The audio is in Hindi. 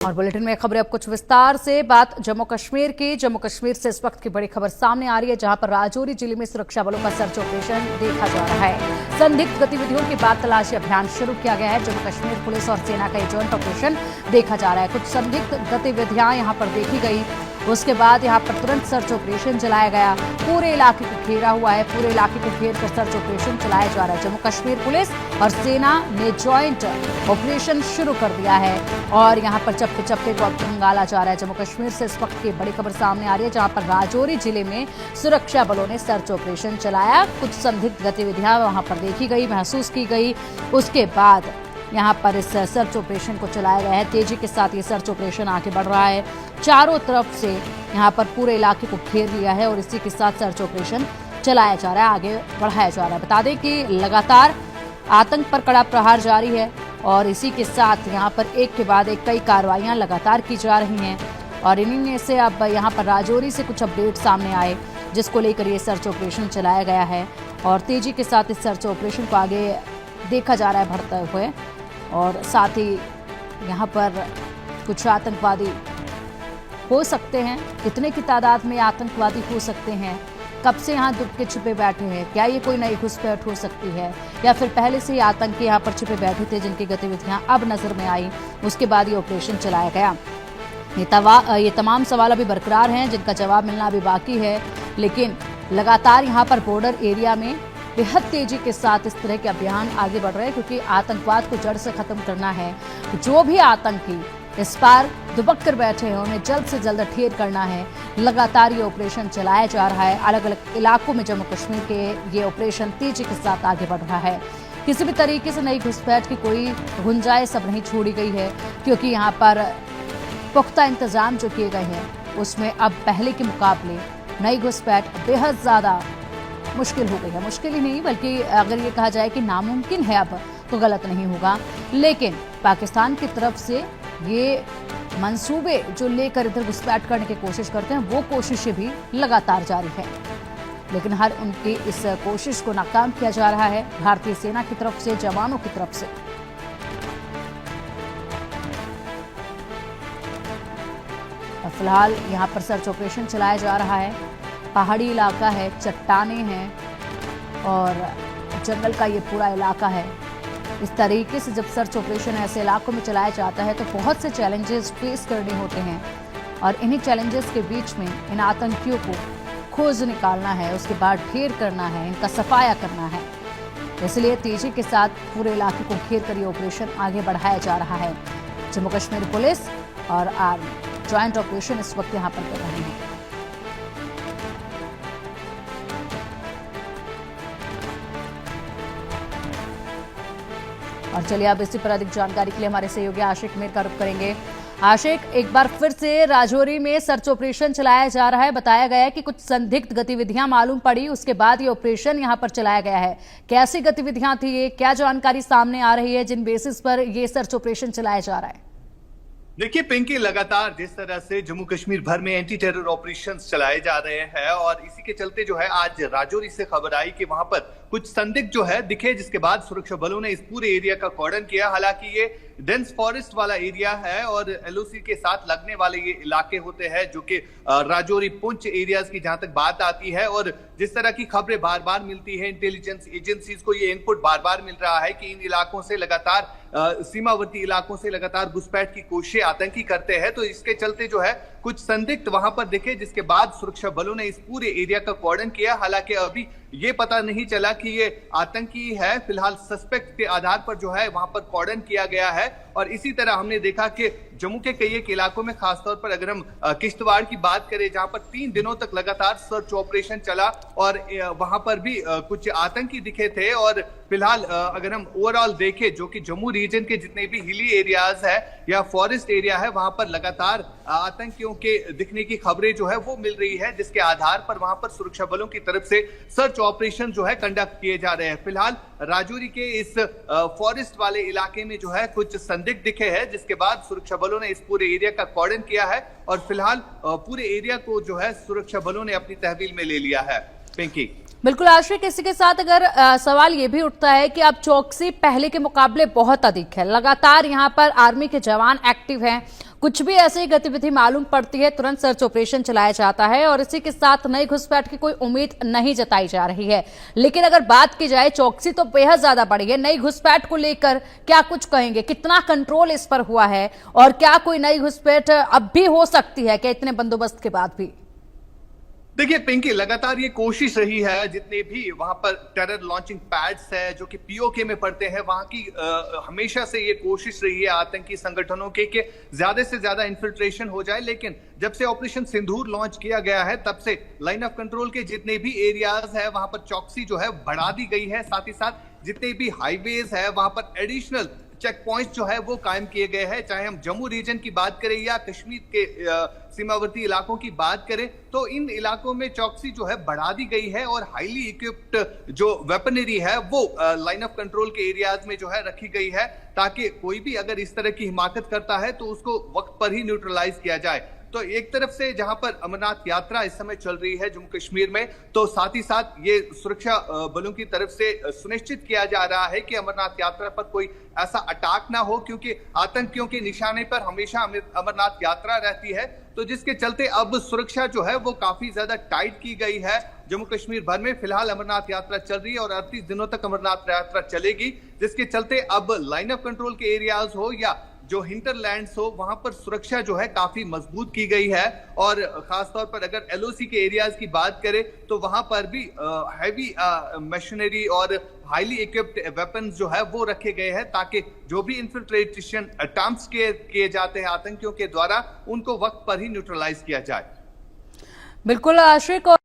और बुलेटिन में खबरें अब कुछ विस्तार से। बात जम्मू कश्मीर से इस वक्त की बड़ी खबर सामने आ रही है, जहां पर राजौरी जिले में सुरक्षा बलों का सर्च ऑपरेशन देखा जा रहा है। संदिग्ध गतिविधियों के बाद तलाशी अभियान शुरू किया गया है। जम्मू कश्मीर पुलिस और सेना का जॉइंट ऑपरेशन देखा जा रहा है। कुछ संदिग्ध गतिविधियां यहां पर देखी गई, उसके बाद यहां पर तुरंत सर्च ऑपरेशन चलाया गया। पूरे इलाके को घेरा हुआ है, पूरे इलाके को घेर कर सर्च ऑपरेशन चलाया जा रहा है। जम्मू कश्मीर पुलिस और सेना ने जॉइंट ऑपरेशन शुरू कर दिया है और यहां पर चप्पे चप्पे को अब खंगाला जा रहा है। जम्मू कश्मीर से इस वक्त की बड़ी खबर सामने आ रही है, जहां पर राजौरी जिले में सुरक्षा बलों ने सर्च ऑपरेशन चलाया। कुछ संदिग्ध गतिविधियां वहां पर देखी गई, महसूस की गई। उसके बाद यहां पर इस सर्च ऑपरेशन को चलाया गया है। तेजी के साथ ये सर्च ऑपरेशन आगे बढ़ रहा है। चारों तरफ से यहां पर पूरे इलाके को घेर लिया है और इसी के साथ सर्च ऑपरेशन चलाया जा रहा है, आगे बढ़ाया जा रहा है। बता दें कि लगातार आतंक पर कड़ा प्रहार जारी है और इसी के साथ यहां पर एक के बाद एक कई कार्रवाइयां लगातार की जा रही हैं और इन्हीं में से अब यहां पर राजौरी से कुछ अपडेट सामने आए, जिसको लेकर ये सर्च ऑपरेशन चलाया गया है और तेजी के साथ इस सर्च ऑपरेशन को आगे देखा जा रहा है बढ़ते हुए। और साथ ही यहाँ पर कुछ आतंकवादी हो सकते हैं, कितने की तादाद में आतंकवादी हो सकते हैं, कब से यहाँ दुबके छिपे बैठे हैं, क्या ये कोई नई घुसपैठ हो सकती है या फिर पहले से ही आतंकी यहाँ पर छिपे बैठे थे जिनकी गतिविधियाँ अब नजर में आई, उसके बाद ये ऑपरेशन चलाया गया। ये तमाम सवाल अभी बरकरार हैं, जिनका जवाब मिलना अभी बाकी है। लेकिन लगातार यहाँ पर बॉर्डर एरिया में बेहद तेजी के साथ इस तरह के अभियान आगे बढ़ रहे हैं, क्योंकि आतंकवाद को जड़ से खत्म करना है। जो भी आतंकी इस पार दुबक कर बैठे हैं उन्हें जल्द से जल्द ढेर करना है। लगातार ये ऑपरेशन चलाया जा रहा है। अलग अलग इलाकों में जम्मू कश्मीर के ये ऑपरेशन तेजी के साथ आगे बढ़ रहा है। किसी भी तरीके से नई घुसपैठ की कोई गुंजाइश अब नहीं छोड़ी गई है, क्योंकि यहाँ पर पुख्ता इंतजाम जो किए गए हैं उसमें अब पहले के मुकाबले नई घुसपैठ बेहद ज्यादा मुश्किल हो गई है। मुश्किल ही नहीं, बल्कि अगर ये कहा जाए कि नामुमकिन है अब तो गलत नहीं होगा। लेकिन पाकिस्तान की तरफ से ये मंसूबे जो लेकर इधर घुसपैठ करने की कोशिश करते हैं, वो कोशिशें भी लगातार जारी है। लेकिन हर उनकी इस कोशिश को नाकाम किया जा रहा है भारतीय सेना की तरफ से, जवानों की तरफ से। फिलहाल यहाँ पर सर्च ऑपरेशन चलाया जा रहा है। पहाड़ी इलाका है, चट्टानें हैं और जंगल का ये पूरा इलाका है। इस तरीके से जब सर्च ऑपरेशन ऐसे इलाकों में चलाया जाता है तो बहुत से चैलेंजेस फेस करने होते हैं और इन्हीं चैलेंजेस के बीच में इन आतंकियों को खोज निकालना है, उसके बाद ढेर करना है, इनका सफाया करना है। इसलिए तेजी के साथ पूरे इलाके को घेर कर ये ऑपरेशन आगे बढ़ाया जा रहा है। जम्मू कश्मीर पुलिस और आर्मी ज्वाइंट ऑपरेशन इस वक्त यहाँ पर कर रहे हैं। और चलिए अब इसी पर अधिक जानकारी के लिए हमारे सहयोगी आशिक मीर का रुख करेंगे। आशिक, एक बार फिर से राजौरी में सर्च ऑपरेशन चलाया जा रहा है। बताया गया है कि कुछ संदिग्ध गतिविधियां मालूम पड़ी, उसके बाद ये ऑपरेशन यहां पर चलाया गया है। कैसी गतिविधियां थी ये, क्या जानकारी सामने आ रही है जिन बेसिस पर ये सर्च ऑपरेशन चलाया जा रहा है? देखिए पिंकी, लगातार जिस तरह से जम्मू कश्मीर भर में एंटी टेरर ऑपरेशंस चलाए जा रहे हैं और इसी के चलते जो है आज राजौरी से खबर आई कि वहां पर कुछ संदिग्ध जो है दिखे, जिसके बाद सुरक्षा बलों ने इस पूरे एरिया का कॉर्डन किया। हालांकि ये डेंस फॉरेस्ट वाला एरिया है और एलओसी के साथ लगने वाले ये इलाके होते हैं, जो कि राजौरी पुंछ एरियाज की जहां तक बात आती है। और जिस तरह की खबरें बार बार मिलती है, इंटेलिजेंस एजेंसीज को ये इनपुट बार बार मिल रहा है कि इन इलाकों से लगातार सीमावर्ती इलाकों से लगातार घुसपैठ की कोशिशें आतंकी करते हैं। तो इसके चलते जो है कुछ संदिग्ध वहां पर दिखे, जिसके बाद सुरक्षा बलों ने इस पूरे एरिया का कॉर्डन किया। हालांकि अभी ये पता नहीं चला कि ये आतंकी है। फिलहाल सस्पेक्ट के आधार पर जो है वहां पर कॉर्डन किया गया है। और इसी तरह हमने देखा कि जम्मू के कई एक इलाकों में, खासतौर पर अगर हम किश्तवाड़ की बात करें, जहां पर 3 दिनों तक लगातार सर्च ऑपरेशन चला और वहां पर भी कुछ आतंकी दिखे थे। और फिलहाल अगर हम ओवरऑल देखें, जो कि जम्मू रीजन के जितने भी हिली एरियाज है या फॉरेस्ट एरिया है, वहां पर लगातार आतंकियों के दिखने की खबरें जो है वो मिल रही है, जिसके आधार पर वहां पर सुरक्षा बलों की तरफ से सर्च ऑपरेशन जो है कंडक्ट किए जा रहे हैं। फिलहाल राजौरी के इस फॉरेस्ट वाले इलाके में जो है कुछ संदिग्ध दिखे हैं, जिसके बाद सुरक्षा बलों ने इस पूरे एरिया का कॉर्डन किया है और फिलहाल पूरे एरिया को जो है सुरक्षा बलों ने अपनी तहवील में ले लिया है। पिंकी, बिल्कुल आश्रित, इसी के साथ अगर सवाल ये भी उठता है कि अब चौकसी पहले के मुकाबले बहुत अधिक है, लगातार यहाँ पर आर्मी के जवान एक्टिव हैं, कुछ भी ऐसी गतिविधि मालूम पड़ती है तुरंत सर्च ऑपरेशन चलाया जाता है और इसी के साथ नई घुसपैठ की कोई उम्मीद नहीं जताई जा रही है। लेकिन अगर बात की जाए, चौकसी तो बेहद ज्यादा बढ़ी है। नई घुसपैठ को लेकर क्या कुछ कहेंगे, कितना कंट्रोल इस पर हुआ है और क्या कोई नई घुसपैठ अब भी हो सकती है क्या इतने बंदोबस्त के बाद भी? देखिए पिंकी, लगातार ये कोशिश रही है, जितने भी वहां पर टेरर लॉन्चिंग पैड्स है जो कि पीओके में पड़ते हैं, वहां की हमेशा से ये कोशिश रही है आतंकी संगठनों के कि ज्यादा से ज्यादा इन्फिल्ट्रेशन हो जाए। लेकिन जब से ऑपरेशन सिंदूर लॉन्च किया गया है तब से लाइन ऑफ कंट्रोल के जितने भी एरियाज है वहां पर चौकसी जो है बढ़ा दी गई है। साथ ही साथ जितने भी हाईवेज है वहां पर एडिशनल चेक पॉइंट जो है वो कायम किए गए हैं। चाहे हम जम्मू रीजन की बात करें या कश्मीर के सीमावर्ती इलाकों की बात करें, तो इन इलाकों में चौकसी जो है बढ़ा दी गई है और हाईली इक्विप्ड जो वेपनरी है वो लाइन ऑफ कंट्रोल के एरियाज में जो है रखी गई है, ताकि कोई भी अगर इस तरह की हिमाकत करता है तो उसको वक्त पर ही न्यूट्रलाइज किया जाए। तो एक तरफ से जहां पर अमरनाथ यात्रा इस समय चल रही है जम्मू कश्मीर में, तो साथ ही साथ ये सुरक्षा बलों की तरफ से सुनिश्चित किया जा रहा है कि अमरनाथ यात्रा पर कोई ऐसा अटैक ना हो, क्योंकि आतंकियों के निशाने पर हमेशा अमरनाथ यात्रा रहती है। तो जिसके चलते अब सुरक्षा जो है वो काफी ज्यादा टाइट की गई है जम्मू कश्मीर भर में। फिलहाल अमरनाथ यात्रा चल रही है और 38 दिनों तक अमरनाथ यात्रा चलेगी, जिसके चलते अब लाइन ऑफ कंट्रोल के एरियाज हो या जो हिंटरलैंड्स हो, वहां पर सुरक्षा जो है काफी मजबूत की गई है। और खासतौर पर अगर एलओसी के एरियाज की बात करें तो वहां पर भी हैवी मशीनरी और हाईली इक्विप्ड वेपन्स जो है वो रखे गए हैं, ताकि जो भी इन्फिल्ट्रेशन अटेम्प्ट्स किए जाते हैं आतंकियों के द्वारा, उनको वक्त पर ही न्यूट्रलाइज किया जाए। बिल्कुल आशिक।